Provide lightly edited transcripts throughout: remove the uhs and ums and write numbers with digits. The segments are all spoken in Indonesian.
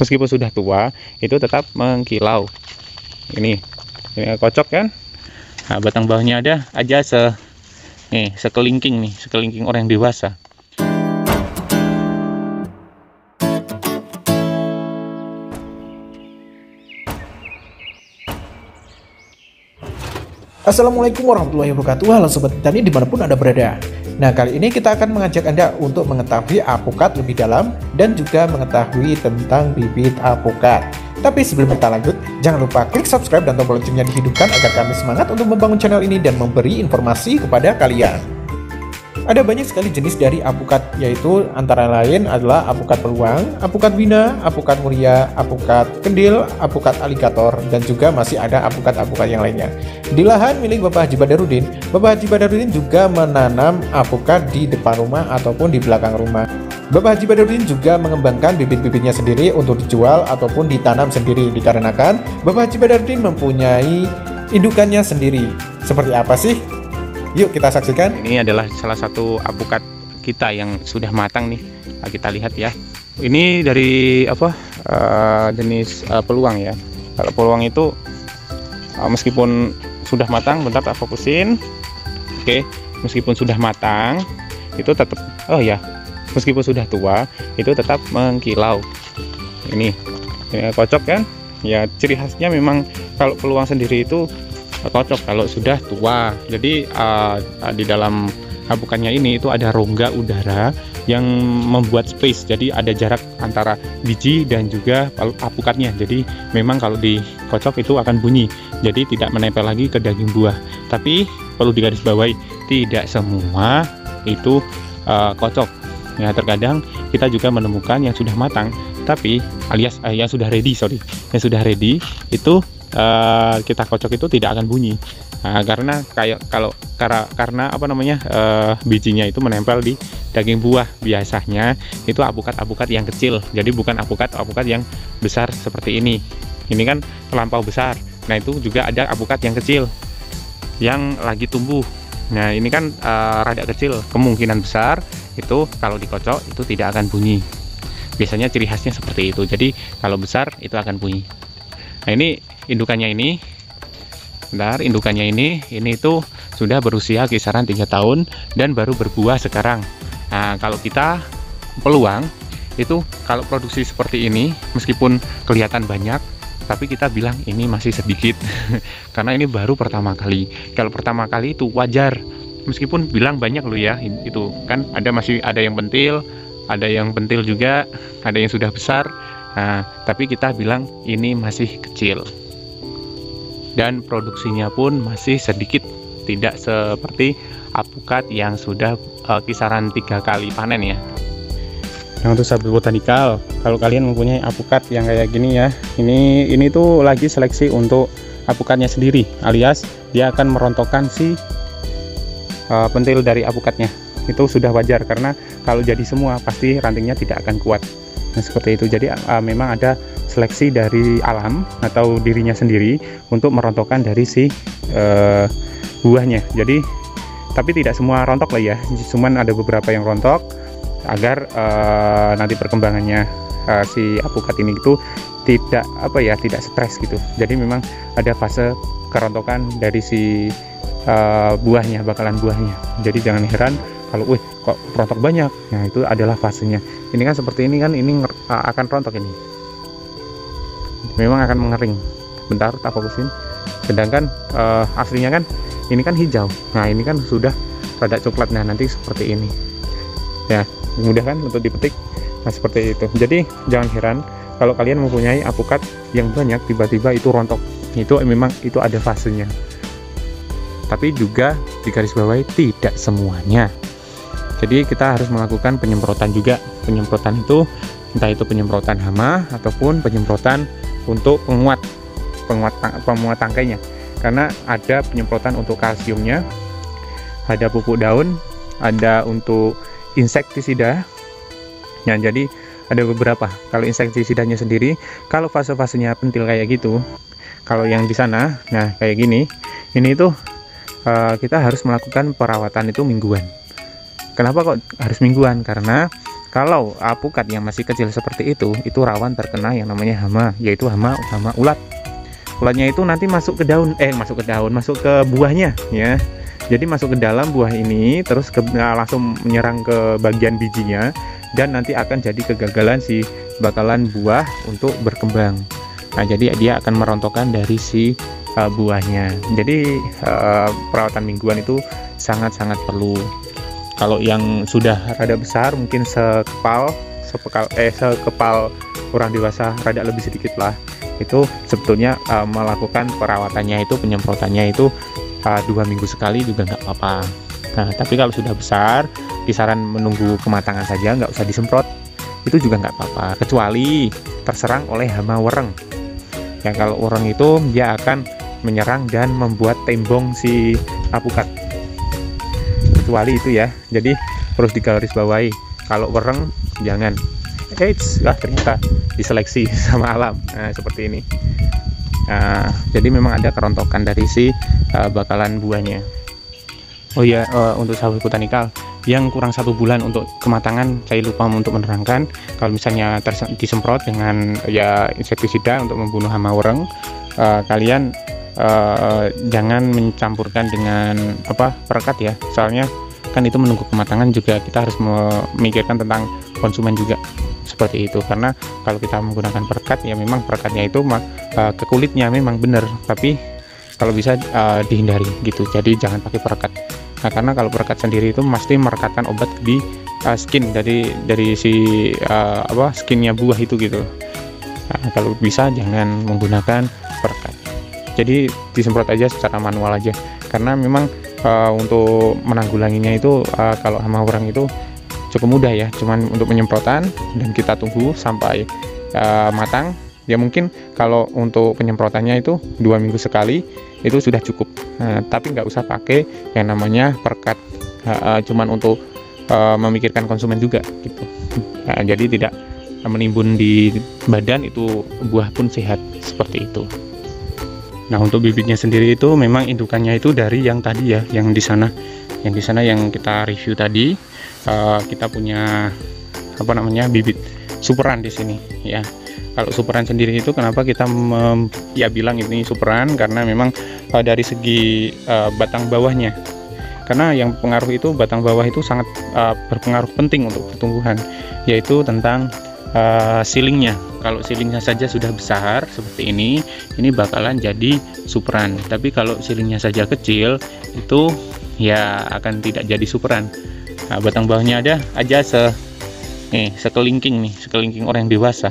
meskipun sudah tua itu tetap mengkilau. Ini kocok kan. Nah, batang bawahnya ada aja sekelingking nih, sekelingking orang dewasa. Assalamualaikum warahmatullahi wabarakatuh. Halo Sobat Tani dimanapun Anda berada. Nah, kali ini kita akan mengajak Anda untuk mengetahui apukat lebih dalam dan juga mengetahui tentang bibit apukat. Tapi sebelum kita lanjut, jangan lupa klik subscribe dan tombol loncengnya dihidupkan agar kami semangat untuk membangun channel ini dan memberi informasi kepada kalian. Ada banyak sekali jenis dari apukat, yaitu antara lain adalah apukat peluang, apukat bina, apukat muria, apukat kendil, apukat aligator, dan juga masih ada apukat-apukat yang lainnya. Di lahan milik Bapak Haji Badarudin, Bapak Haji Badarudin juga menanam apukat di depan rumah ataupun di belakang rumah. Bapak Haji Badarudin juga mengembangkan bibit-bibitnya sendiri untuk dijual ataupun ditanam sendiri, dikarenakan Bapak Haji Badarudin mempunyai indukannya sendiri. Seperti apa sih? Yuk kita saksikan. Ini adalah salah satu apukat kita yang sudah matang nih. Nah, kita lihat ya. Ini dari jenis peluang ya. Kalau peluang itu meskipun sudah matang, bentar tak fokusin. Oke, meskipun sudah matang itu tetap meskipun sudah tua itu tetap mengkilau. Ini kocok kan? Ya, ciri khasnya memang kalau peluang sendiri itu kocok kalau sudah tua. Jadi di dalam apukannya ini itu ada rongga udara yang membuat space, jadi ada jarak antara biji dan juga apukatnya. Jadi memang kalau dikocok itu akan bunyi, jadi tidak menempel lagi ke daging buah. Tapi perlu digarisbawahi, tidak semua itu kocok ya. Terkadang kita juga menemukan yang sudah matang tapi alias yang sudah ready, yang sudah ready itu kita kocok itu tidak akan bunyi. Nah, karena bijinya itu menempel di daging buah. Biasanya itu apukat-apukat yang kecil, jadi bukan apukat yang besar seperti ini. Ini kan terlampau besar. Nah, itu juga ada apukat yang kecil yang lagi tumbuh. Nah, ini kan rada kecil, kemungkinan besar itu kalau dikocok itu tidak akan bunyi. Biasanya ciri khasnya seperti itu. Jadi kalau besar itu akan bunyi. Nah, ini indukannya ini. Bentar, indukannya ini itu sudah berusia kisaran 3 tahun dan baru berbuah sekarang. Nah, kalau kita peluang itu kalau produksi seperti ini meskipun kelihatan banyak tapi kita bilang ini masih sedikit karena ini baru pertama kali. Kalau pertama kali itu wajar meskipun bilang banyak loh ya, itu kan masih ada yang pentil, ada yang pentil juga, ada yang sudah besar. Nah, tapi kita bilang ini masih kecil dan produksinya pun masih sedikit, tidak seperti apukat yang sudah kisaran 3 kali panen ya. Nah, untuk sahabat botanikal, kalau kalian mempunyai apukat yang kayak gini ya, ini tuh lagi seleksi untuk apukatnya sendiri, alias dia akan merontokkan si pentil dari apukatnya. Itu sudah wajar karena kalau jadi semua pasti rantingnya tidak akan kuat. Nah, seperti itu. Jadi memang ada seleksi dari alam atau dirinya sendiri untuk merontokkan dari si buahnya. Jadi tapi tidak semua rontok lah ya, cuman ada beberapa yang rontok agar nanti perkembangannya si apukat ini itu tidak stres gitu. Jadi memang ada fase kerontokan dari si bakalan buahnya. Jadi jangan heran kalau kok rontok banyak. Nah, itu adalah fasenya. Ini kan seperti ini kan, ini akan rontok ini. Memang akan mengering. Bentar tak fokusin. Sedangkan aslinya kan ini kan hijau. Nah, ini kan sudah rada coklat. Nah, nanti seperti ini. Ya, mudah kan untuk dipetik. Nah, seperti itu. Jadi jangan heran kalau kalian mempunyai apukat yang banyak tiba-tiba itu rontok. Itu memang itu ada fasenya. Tapi juga digarisbawahi tidak semuanya. Jadi kita harus melakukan penyemprotan juga. Penyemprotan itu entah itu penyemprotan hama ataupun penyemprotan untuk penguat tangkainya. Karena ada penyemprotan untuk kalsiumnya, ada pupuk daun, ada untuk insektisida. Nah, jadi ada beberapa. Kalau insektisidanya sendiri, kalau fase-fasenya pentil kayak gitu, kalau yang di sana, nah kayak gini, ini tuh kita harus melakukan perawatan itu mingguan. Kenapa kok harus mingguan? Karena Kalau apukat yang masih kecil seperti itu rawan terkena yang namanya hama, yaitu hama ulat. Ulatnya itu nanti masuk ke buahnya ya. Jadi masuk ke dalam buah ini, terus langsung menyerang ke bagian bijinya, dan nanti akan jadi kegagalan si bakalan buah untuk berkembang. Nah, jadi dia akan merontokkan dari si buahnya. Jadi perawatan mingguan itu sangat-sangat perlu. Kalau yang sudah rada besar, mungkin sekepal orang dewasa, rada lebih sedikit lah, itu sebetulnya melakukan perawatannya itu, penyemprotannya itu 2 minggu sekali juga nggak apa-apa. Nah, tapi kalau sudah besar, kisaran menunggu kematangan saja, nggak usah disemprot, itu juga nggak apa-apa, kecuali terserang oleh hama wereng. Ya, kalau wereng itu dia akan menyerang dan membuat tembong si apukat, kecuali itu ya. Jadi harus digarisbawahi, kalau wereng jangan. Ternyata diseleksi sama alam. Nah, seperti ini. Nah, jadi memang ada kerontokan dari si bakalan buahnya. Oh ya, untuk sahabat botanikal yang kurang 1 bulan untuk kematangan, saya lupa untuk menerangkan, kalau misalnya disemprot dengan ya insektisida untuk membunuh hama wereng, kalian jangan mencampurkan dengan perekat ya, soalnya kan itu menunggu kematangan juga, kita harus memikirkan tentang konsumen juga, seperti itu. Karena kalau kita menggunakan perekat, ya memang perekatnya itu ke kulitnya memang benar, tapi kalau bisa dihindari gitu, jadi jangan pakai perekat. Nah, karena kalau perekat sendiri itu mesti merekatkan obat di skin dari si skinnya buah itu gitu. Nah, kalau bisa jangan menggunakan perekat, jadi disemprot aja secara manual aja, karena memang untuk menanggulanginya itu kalau hama wereng itu cukup mudah ya, cuman untuk penyemprotan dan kita tunggu sampai matang. Ya mungkin kalau untuk penyemprotannya itu 2 minggu sekali itu sudah cukup. Nah, tapi nggak usah pakai yang namanya perekat, cuman untuk memikirkan konsumen juga gitu. Nah, jadi tidak menimbun di badan, itu buah pun sehat, seperti itu. Nah, untuk bibitnya sendiri itu memang indukannya itu dari yang tadi ya, yang di sana yang kita review tadi. Kita punya bibit superan di sini ya. Kalau superan sendiri itu kenapa kita bilang ini superan, karena memang dari segi batang bawahnya, karena yang pengaruh itu batang bawah itu sangat berpengaruh penting untuk pertumbuhan, yaitu tentang silingnya. Kalau silingnya saja sudah besar seperti ini bakalan jadi superan, tapi kalau silingnya saja kecil itu ya akan tidak jadi superan. Nah, batang bawahnya ada aja sekelingking orang dewasa.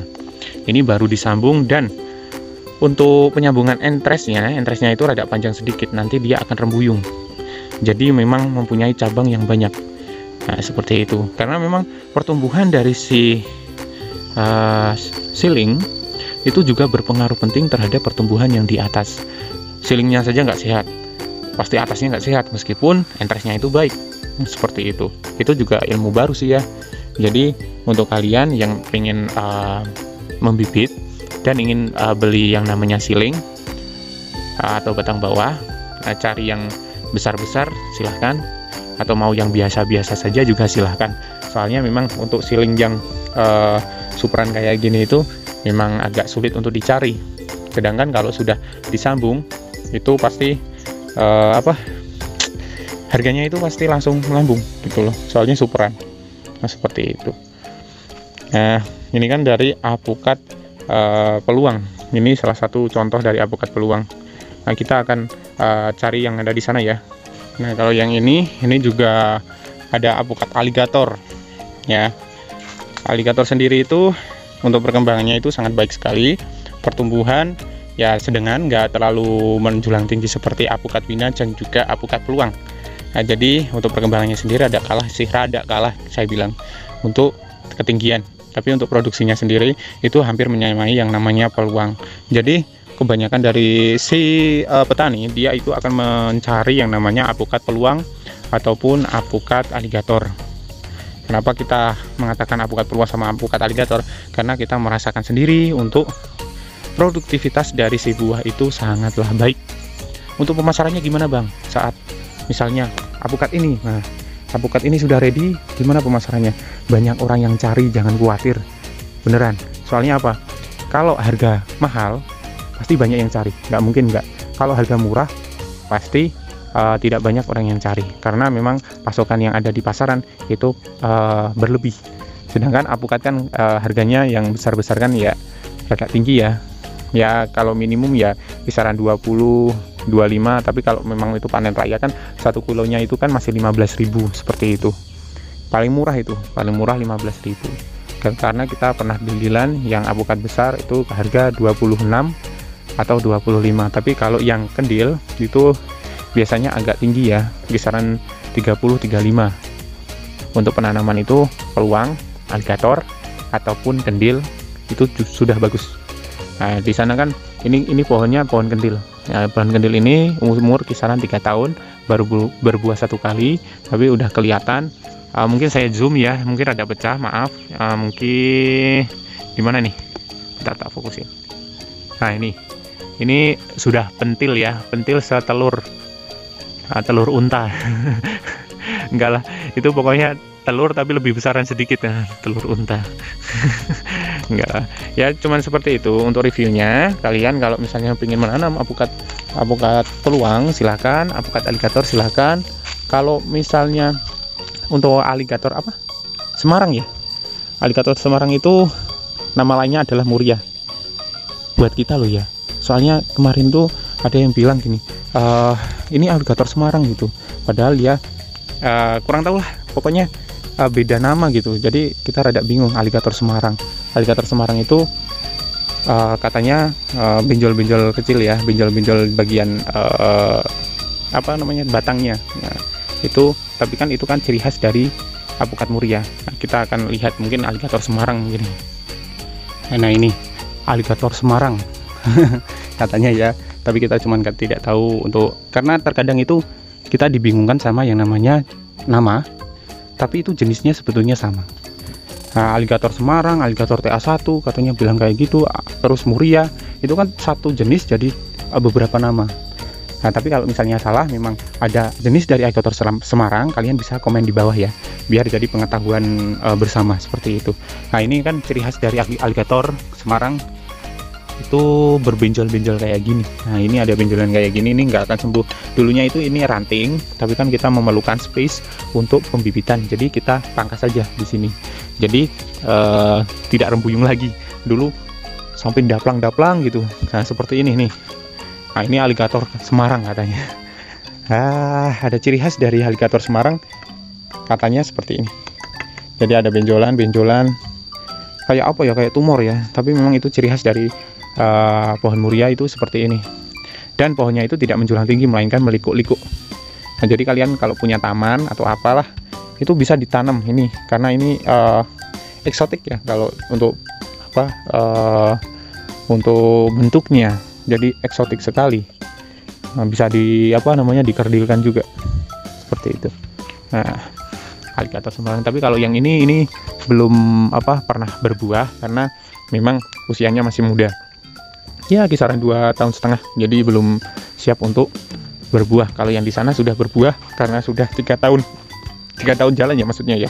Ini baru disambung, dan untuk penyambungan entresnya itu rada panjang sedikit, nanti dia akan rembuyung. Jadi memang mempunyai cabang yang banyak. Nah, seperti itu. Karena memang pertumbuhan dari si siling itu juga berpengaruh penting terhadap pertumbuhan yang di atas. Silingnya saja nggak sehat, pasti atasnya nggak sehat, meskipun entresnya itu baik. Seperti itu. Itu juga ilmu baru sih ya. Jadi untuk kalian yang pengen membibit dan ingin beli yang namanya siling atau batang bawah, cari yang besar-besar silahkan, atau mau yang biasa-biasa saja juga silahkan. Soalnya memang untuk siling yang superan kayak gini itu memang agak sulit untuk dicari. Sedangkan kalau sudah disambung itu pasti harganya itu pasti langsung melambung gitu loh, soalnya superan. Nah, seperti itu. Nah, ini kan dari apukat peluang. Ini salah satu contoh dari apukat peluang. Nah, kita akan cari yang ada di sana ya. Nah, kalau yang ini juga ada apukat aligator ya. Aligator sendiri itu untuk perkembangannya itu sangat baik sekali. Pertumbuhan ya sedengan, nggak terlalu menjulang tinggi seperti apukat wina dan juga apukat peluang. Nah, jadi untuk perkembangannya sendiri rada kalah saya bilang untuk ketinggian. Tapi untuk produksinya sendiri itu hampir menyamai yang namanya peluang. Jadi kebanyakan dari si petani dia itu akan mencari yang namanya apukat peluang ataupun apukat aligator. Kenapa kita mengatakan apukat peluang sama apukat aligator? Karena kita merasakan sendiri untuk produktivitas dari si buah itu sangatlah baik. Untuk pemasarannya gimana Bang? Saat misalnya apukat ini, nah apukat ini sudah ready, gimana pemasarannya? banyak orang yang cari, jangan khawatir, beneran. Soalnya apa? Kalau harga mahal pasti banyak yang cari, nggak mungkin nggak. Kalau harga murah pasti tidak banyak orang yang cari, karena memang pasokan yang ada di pasaran itu berlebih. Sedangkan alpukat kan harganya yang besar-besar kan ya agak tinggi ya. Ya kalau minimum ya kisaran 20, 25, tapi kalau memang itu panen raya kan 1 kilonya itu kan masih 15.000 seperti itu. Paling murah itu, paling murah 15.000. Karena kita pernah dealan yang alpukat besar itu harga 26 atau 25. Tapi kalau yang kendil itu biasanya agak tinggi ya, kisaran 30-35. Untuk penanaman itu peluang alligator ataupun kendil itu sudah bagus. Nah, di sana kan ini pohonnya pohon kendil. Nah, pohon kendil ini umur kisaran 3 tahun, baru berbuah 1 kali, tapi udah kelihatan. Mungkin saya zoom ya, mungkin ada pecah, maaf. Mungkin di mana nih? Kita tak fokusin. Nah, ini sudah pentil ya, pentil setelur, telur unta. Enggak lah, itu pokoknya telur tapi lebih besaran sedikit ya, telur unta. Enggak lah, ya cuman seperti itu untuk reviewnya. Kalian kalau misalnya ingin menanam alpukat peluang silahkan, alpukat alligator silahkan. Kalau misalnya untuk alligator apa? Semarang ya, alligator Semarang itu nama lainnya adalah Muria buat kita loh ya. Soalnya kemarin tuh ada yang bilang gini, ini alligator Semarang gitu, padahal ya kurang tahu lah, pokoknya beda nama gitu. Jadi kita rada bingung. Alligator Semarang itu katanya benjol-benjol kecil ya, benjol-benjol bagian apa namanya, batangnya. Nah, itu tapi kan itu kan ciri khas dari alpukat Muria. Nah, kita akan lihat mungkin alligator Semarang mungkin. Nah, ini alligator Semarang katanya ya, tapi kita cuman tidak tahu untuk, karena terkadang itu kita dibingungkan sama yang namanya nama, tapi itu jenisnya sebetulnya sama. Nah, alligator Semarang, alligator TA1 katanya bilang kayak gitu, terus Muria itu kan satu jenis jadi beberapa nama. Nah, tapi kalau misalnya salah, memang ada jenis dari alligator Semarang, kalian bisa komen di bawah ya, biar jadi pengetahuan bersama seperti itu. Nah, ini kan ciri khas dari alligator Semarang itu berbenjol-benjol kayak gini. Nah, ini ada benjolan kayak gini, ini nggak akan sembuh. Dulunya itu ini ranting, tapi kan kita memerlukan space untuk pembibitan, jadi kita pangkas saja di sini. Jadi tidak rembuyung lagi. Dulu sampai daplang-daplang gitu. Nah, seperti ini nih. Nah, ini alligator Semarang katanya. Ada ciri khas dari alligator Semarang katanya seperti ini. Jadi ada benjolan-benjolan kayak apa ya, kayak tumor ya, tapi memang itu ciri khas dari pohon Muria itu seperti ini. Dan pohonnya itu tidak menjulang tinggi, melainkan melikuk-likuk. Nah, jadi kalian kalau punya taman atau apalah itu bisa ditanam ini, karena ini eksotik ya kalau untuk apa, untuk bentuknya jadi eksotik sekali. Nah, bisa di apa namanya, dikerdilkan juga seperti itu. Nah, alligator Semarang. Tapi kalau yang ini belum pernah berbuah, karena memang usianya masih muda ya, kisaran 2,5 tahun, jadi belum siap untuk berbuah. Kalau yang di sana sudah berbuah karena sudah 3 tahun jalan ya, maksudnya ya,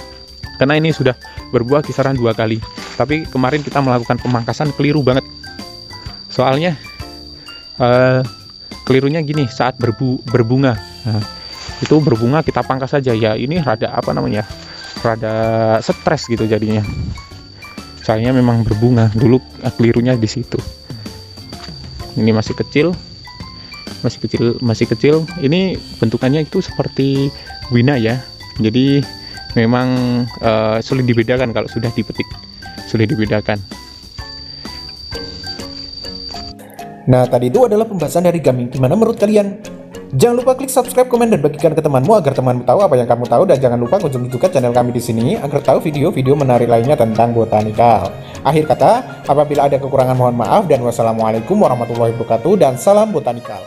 karena ini sudah berbuah kisaran 2 kali. Tapi kemarin kita melakukan pemangkasan keliru banget, soalnya kelirunya gini, saat berbunga. Nah, itu berbunga kita pangkas saja ya, ini rada apa namanya, rada stres gitu jadinya. Soalnya memang berbunga dulu, kelirunya di situ. Ini masih kecil. Ini bentukannya itu seperti wina ya. Jadi memang sulit dibedakan kalau sudah dipetik, sulit dibedakan. Nah, tadi itu adalah pembahasan dari kami. Gimana menurut kalian? Jangan lupa klik subscribe, komen, dan bagikan ke temanmu agar temanmu tahu apa yang kamu tahu. Dan jangan lupa kunjungi juga channel kami di sini agar tahu video-video menarik lainnya tentang botanikal. Akhir kata, apabila ada kekurangan mohon maaf, dan wassalamualaikum warahmatullahi wabarakatuh, dan salam botanikal.